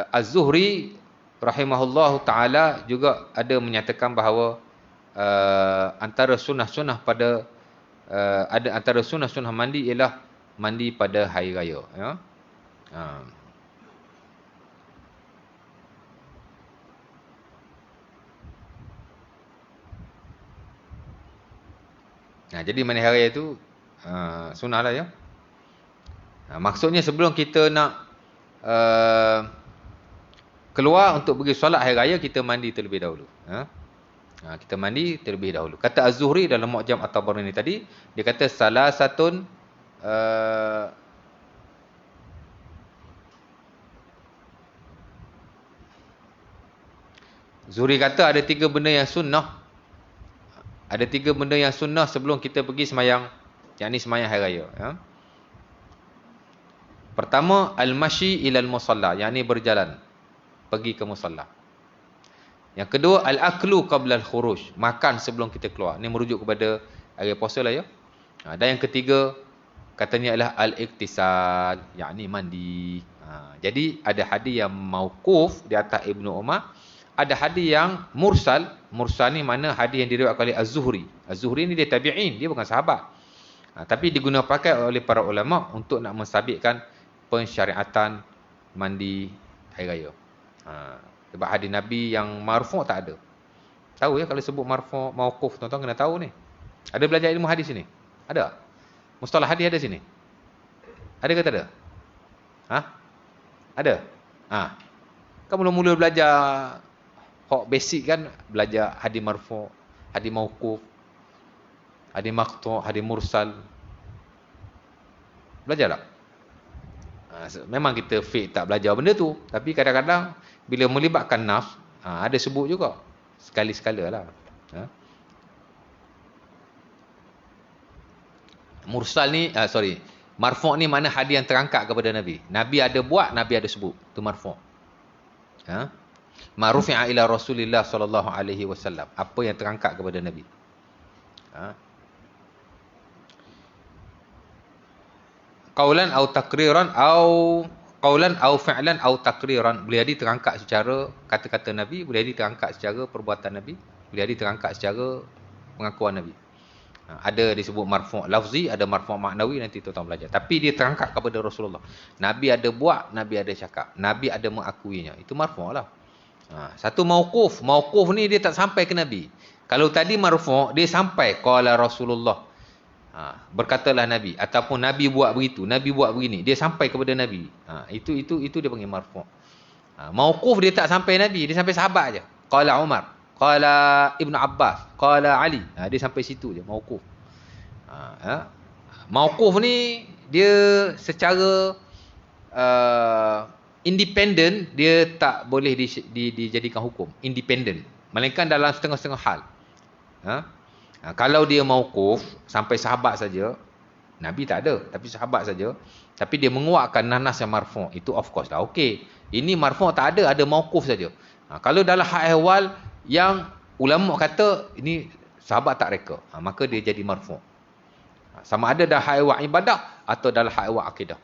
Az-Zuhri rahimahullahu taala juga ada menyatakan bahawa antara sunnah-sunnah pada antara sunnah-sunnah mandi ialah mandi pada hari raya ya. Jadi mandi hari raya itu sunnah lah ya. Maksudnya sebelum kita nak keluar untuk pergi solat hari raya, kita mandi terlebih dahulu. Kita mandi terlebih dahulu. Kata Az-Zuhri dalam Mu'jam At-Tabrani tadi, dia kata salah satu Zuhri kata ada 3 benda yang sunnah. Ada 3 benda yang sunnah sebelum kita pergi sembahyang, yakni sembahyang hari raya ya. Pertama, al-mashi ilal musalla, yakni berjalan pergi ke musalla. Yang kedua, al-aklu qabla al-khuruj, makan sebelum kita keluar. Ini merujuk kepada hari puasa lah ya. Dan yang ketiga, katanya adalah al-iktisal, yakni mandi. Jadi ada hadis yang mauquf di atas Ibnu Umar, ada hadis yang mursal. Mursal ni mana hadis yang diriwayatkan oleh Az-Zuhri. Az-Zuhri ni dia tabi'in, dia bukan sahabat. Tapi digunakan pakai oleh para ulama untuk nak mensabitkan pensyariatan mandi hari raya. Sebab hadis Nabi yang marfu' tak ada. Tahu ya kalau sebut marfu' mauquf, tuan-tuan kena tahu ni. Ada belajar ilmu hadis sini? Ada? Mustalah hadis ada sini? Ada ke tak ada? Ada? Kan mula-mula belajar hak basic kan, belajar hadis marfu', hadis mauquf, hadis maqtu', hadis mursal. Belajar tak? Memang kita fake tak belajar benda tu, tapi kadang-kadang bila melibatkan nas, ada sebut juga. Sekali-sekala lah. Mursal ni, marfu' ni mana hadis yang terangkat kepada Nabi. Nabi ada buat, Nabi ada sebut. Itu marfu'. Ma rufi'a ila Rasulillah sallallahu alaihi wasallam. Apa yang terangkat kepada Nabi. Qaulan au takriran au fi'lan au takriran. Boleh jadi terangkat secara kata-kata Nabi, boleh jadi terangkat secara perbuatan Nabi, boleh jadi terangkat secara pengakuan Nabi. Ada disebut marfu' lafzi, ada marfu' maknawi, nanti tuan-tuan belajar. Tapi dia terangkat kepada Rasulullah. Nabi ada buat, Nabi ada cakap, Nabi ada mengakuinya. Itu marfu' lah. Satu mauquf. Mauquf ni dia tak sampai ke Nabi. Kalau tadi marfu' dia sampai qala Rasulullah. Berkatalah Nabi, ataupun Nabi buat begitu, Nabi buat begini, dia sampai kepada Nabi. Itu dia panggil marfu'. Mauquf dia tak sampai Nabi, dia sampai sahabat aja. Qala Umar, qala Ibn Abbas, qala Ali. Dia sampai situ je mauquf. Mauquf ni dia secara independen, dia tak boleh dijadikan hukum. Independen, melainkan dalam setengah-setengah hal. Kalau dia mauquf sampai sahabat saja, Nabi tak ada, tapi sahabat saja, tapi dia menguatkan nas yang marfu', itu of course lah okey. Ini marfu' tak ada mauquf saja. Kalau dalam hal ehwal yang ulama kata ini sahabat tak reka, maka dia jadi marfu'. Sama ada dalam hal ehwal ibadah atau dalam hal ehwal akidah.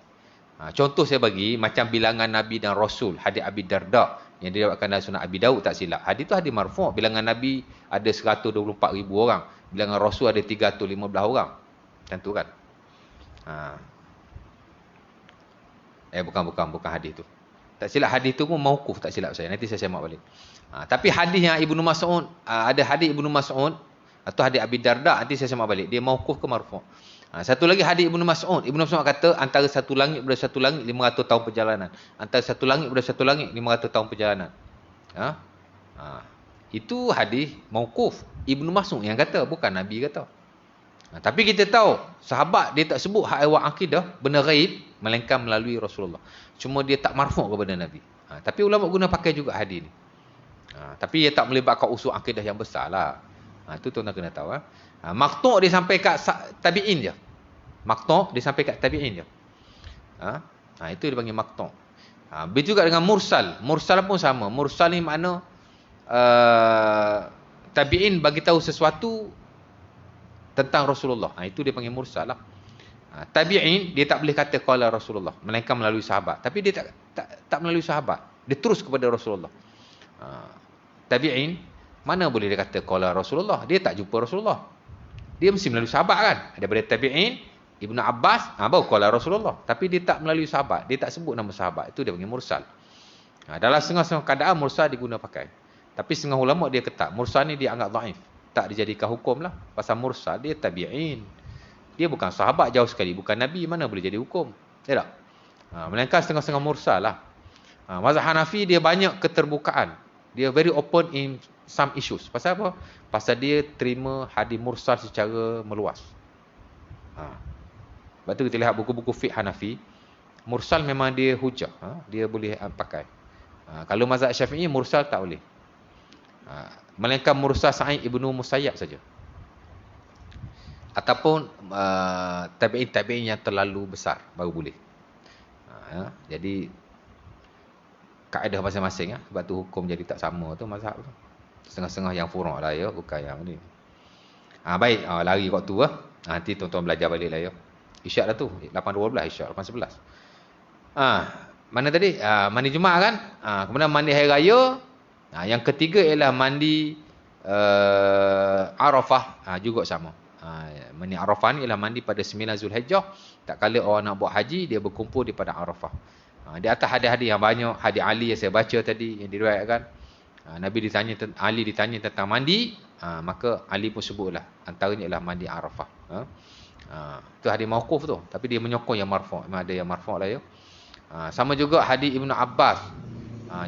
Contoh saya bagi, macam bilangan Nabi dan Rasul, hadis Abi Darda yang diriwayatkan dalam Sunan Abi Daud tak silap. Hadis tu hadis marfu', bilangan Nabi ada 124,000 orang, bilangan Rasul ada 315 orang. Tentu kan? Bukan hadis tu. Tak silap hadis tu pun mauquf, tak silap saya. Nanti saya semak balik. Tapi hadis yang Ibnu Mas'ud, ada hadis Ibnu Mas'ud atau hadis Abi Darda, nanti saya semak balik. Dia mauquf ke marfu'? Satu lagi hadis Ibnu Mas'ud. Ibnu Mas'ud kata antara satu langit pada satu langit 500 tahun perjalanan. Antara satu langit pada satu langit 500 tahun perjalanan. Ha? Ha. Itu hadis mauquf. Ibnu Mas'ud yang kata, bukan Nabi kata. Tapi kita tahu sahabat dia tak sebut hak awak akidah benda ghaib melainkan melalui Rasulullah. Cuma dia tak marfu' kepada Nabi. Tapi ulama guna pakai juga hadis ni. Tapi dia tak melibatkan usul akidah yang besar lah. Itu tuan-tuan kena tahu. Maqtu' dia sampai kat tabi'in je. Maqtu' dia sampai kat tabi'in je. Itu dia panggil maqtu'. Begitu juga dengan mursal. Mursal pun sama. Mursal ni makna tabi'in bagi tahu sesuatu tentang Rasulullah. Itu dia panggil mursal lah. Tabi'in dia tak boleh kata qala Rasulullah melainkan melalui sahabat. Tapi dia tak melalui sahabat. Dia terus kepada Rasulullah. Tabi'in mana boleh dia kata qala Rasulullah? Dia tak jumpa Rasulullah. Dia mesti melalui sahabat kan? Daripada tabi'in, Ibnu Abbas, baru qala Rasulullah. Tapi dia tak melalui sahabat. Dia tak sebut nama sahabat. Itu dia panggil mursal. Dalam setengah-setengah keadaan mursal diguna pakai. Tapi setengah ulama dia ketat. Mursal ni dia anggap dhaif. Tak dijadikan hukum lah. Pasal mursal dia tabi'in. Dia bukan sahabat jauh sekali. Bukan Nabi. Mana boleh jadi hukum? Ya tak? Melainkan setengah-setengah mursal lah. Mazhab Hanafi dia banyak keterbukaan. Dia very open in some issues. Pasal apa? Pasal dia terima hadis mursal secara meluas. Sebab tu kita lihat buku-buku fiqh Hanafi. Mursal memang dia hujah. Dia boleh pakai. Kalau mazhab Syafi'i mursal tak boleh. Melainkan mursal Sa'id Ibnu Musayyab saja. Ataupun tabi'in yang terlalu besar baru boleh. Jadi kaedah masing-masing sebab tu hukum jadi tak sama tu mazhab tu. Setengah-setengah yang furu' lah ya, bukan yang ni. Baik, lari waktu nanti tuan-tuan belajar balik lah ya. Isyak dah tu, 8.12 isyak 8.11. Mana tadi? Mandi Jumaat kan? Kemudian mandi hari raya. Yang ketiga ialah mandi Arafah, juga sama. Mandi Arafah ni ialah mandi pada 9 Zulhijjah. Tak kala orang nak buat haji, dia berkumpul di padang Arafah. Di atas hadis-hadis yang banyak, hadis Ali yang saya baca tadi yang diriwayatkan, Ali ditanya tentang mandi, maka Ali pun sebutlah antaranya ialah mandi Arafah. Itu hadis mauquf tu, tapi dia menyokong yang marfu'. Memang ada yang marfu' lah ya. Sama juga hadis Ibnu Abbas.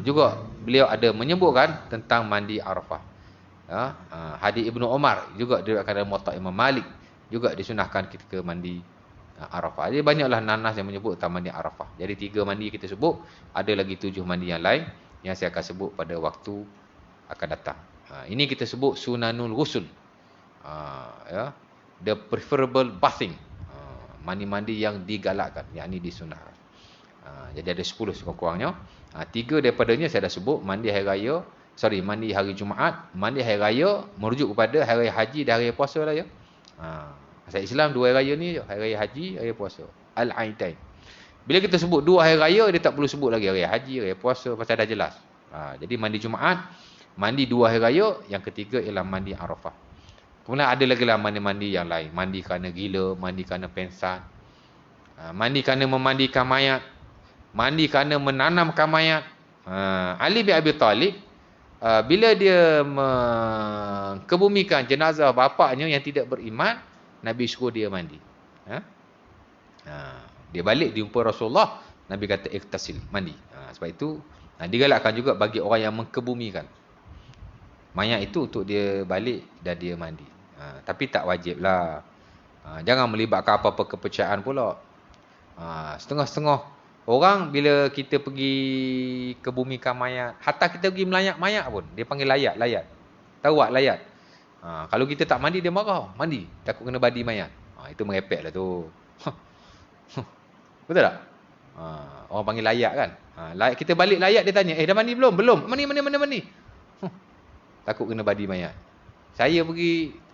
Juga beliau ada menyebutkan tentang mandi Arafah. Hadis Ibnu Umar juga diriwayatkan dalam Muwatta Imam Malik, juga disunahkan ketika mandi Arafah. Jadi banyaklah nanas yang menyebut tentang mandi Arafah. Jadi 3 mandi kita sebut, ada lagi 7 mandi yang lain yang saya akan sebut pada waktu akan datang. Ini kita sebut sunanul ghusl. The preferable bathing. Mandi-mandi yang digalakkan, yakni disunahkan. Jadi ada 10 sekurang-kurangnya. 3 daripadanya saya dah sebut, mandi hari Jumaat, mandi hari raya merujuk kepada hari raya haji dan hari raya puasa lah ya. Asal Islam 2 hari raya ni je, hari raya haji, hari raya puasa. Al-Aidain. Bila kita sebut 2 hari raya, dia tak perlu sebut lagi hari raya haji, hari raya puasa, pasal dah jelas. Jadi mandi Jumaat, mandi 2 hari raya, yang ketiga ialah mandi Arafah. Kemudian ada lagi lah mandi-mandi yang lain. Mandi kerana gila, mandi kerana pensan, mandi kerana memandikan mayat, mandi kerana menanamkan mayat. Ali bin Abi Talib, bila dia mengkebumikan jenazah bapaknya yang tidak beriman, Nabi suruh dia mandi. Dia balik jumpa Rasulullah, Nabi kata iktasil, mandi. Sebab itu digalakkan juga bagi orang yang mengkebumikan mayat itu untuk dia balik dan dia mandi. Tapi tak wajib lah. Jangan melibatkan apa-apa kepercayaan pula. Setengah-setengah orang bila kita pergi kebumikan mayat, hatta kita pergi melayak mayat pun, dia panggil layat. Tahu tak layat? Kalau kita tak mandi, dia marah. Mandi, takut kena badi mayat. Itu merepek lah tu. Betul tak? Orang panggil layak kan. Kita balik layak, dia tanya, dah mandi belum? Belum. Mandi. Takut kena badi mayat. Saya pergi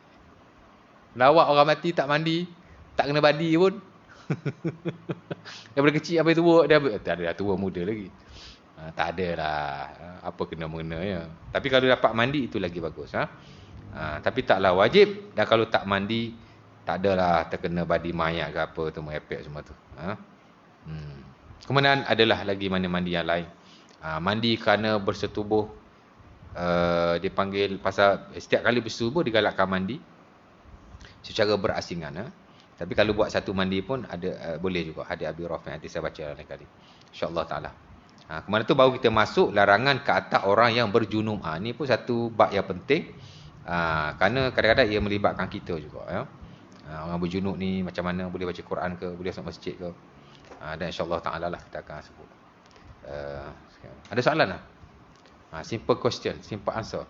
lawak orang mati tak mandi, tak kena badi pun. Daripada kecil sampai tua, tak ada dah tua muda lagi. Tak ada lah apa kena-mengena ya. Tapi kalau dapat mandi itu lagi bagus. Tapi taklah wajib. Dan kalau tak mandi, tak adalah terkena badi mayat ke apa tu, merepek semua tu. Kemudian adalah lagi mandi-mandi yang lain. Mandi kerana bersetubuh, dipanggil pasal setiap kali bersetubuh digalakkan mandi secara berasingan. Tapi kalau buat satu mandi pun ada boleh juga. Hadis Abi Rafi' nanti saya baca lain kali. InsyaAllah ta'ala. Kemudian tu baru kita masuk larangan ke atas orang yang berjunub. Ni pun satu bab yang penting. Kerana kadang-kadang ia melibatkan kita juga. Ya. Orang berjunub ni macam mana, boleh baca Quran ke, boleh masuk masjid ke. Dan insyaAllah ta'ala lah kita akan sebut. Ada soalan tak? Simple question, simple answer.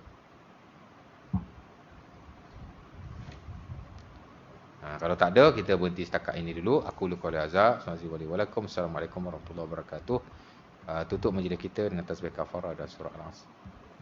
Kalau tak ada, kita berhenti setakat ini dulu. Aku luka oleh azab. Assalamualaikum warahmatullahi wabarakatuh. Tutup majlis kita dengan tasbih kafarah dan surah Al-Asr.